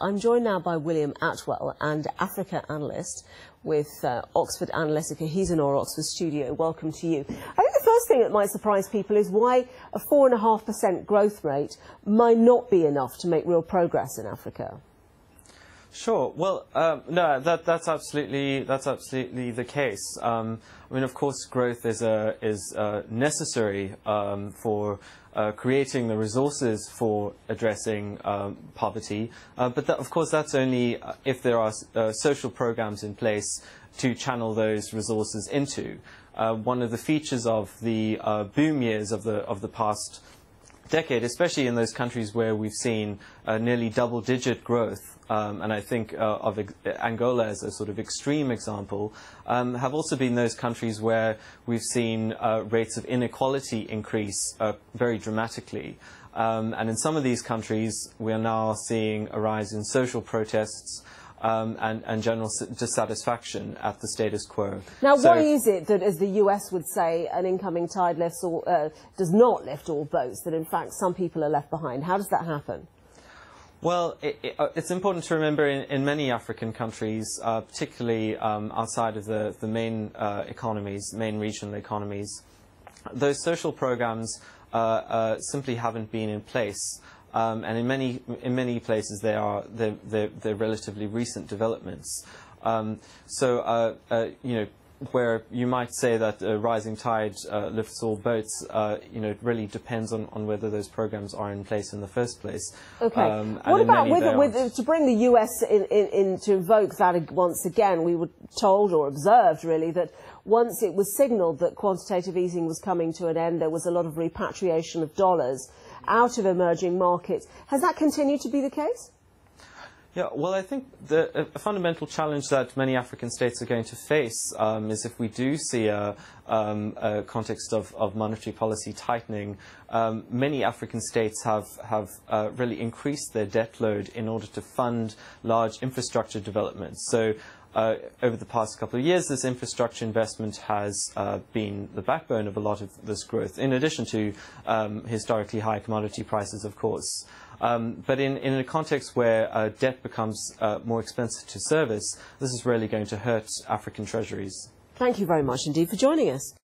I'm joined now by William Attwell and Africa Analyst with Oxford Analytica. He's in our Oxford studio. Welcome to you. I think the first thing that might surprise people is why a 4.5% growth rate might not be enough to make real progress in Africa. Sure. Well, no, that's absolutely the case. I mean, of course, growth is necessary for creating the resources for addressing poverty, but of course that's only if there are social programs in place to channel those resources into. One of the features of the boom years of the past decade, especially in those countries where we've seen nearly double-digit growth, and I think of Angola as a sort of extreme example, have also been those countries where we've seen rates of inequality increase very dramatically. And in some of these countries, we are now seeing a rise in social protests and general dissatisfaction at the status quo. Now, why is it that, as the US would say, an incoming tide lifts does not lift all boats, that in fact some people are left behind? How does that happen? Well, it's important to remember in many African countries, particularly outside of the main economies, main regional economies, those social programs simply haven't been in place. And in many places they're relatively recent developments. You know, where you might say that a rising tide lifts all boats, you know, it really depends on whether those programs are in place in the first place. Okay. What about to bring the US in to invoke that once again? We were told or observed really that once it was signalled that quantitative easing was coming to an end, there was a lot of repatriation of dollars out of emerging markets. Has that continued to be the case? Yeah, well, I think a fundamental challenge that many African states are going to face is if we do see a context of monetary policy tightening. Many African states have really increased their debt load in order to fund large infrastructure developments. So over the past couple of years, this infrastructure investment has been the backbone of a lot of this growth, in addition to historically high commodity prices, of course. But in a context where debt becomes more expensive to service, this is really going to hurt African treasuries. Thank you very much indeed for joining us.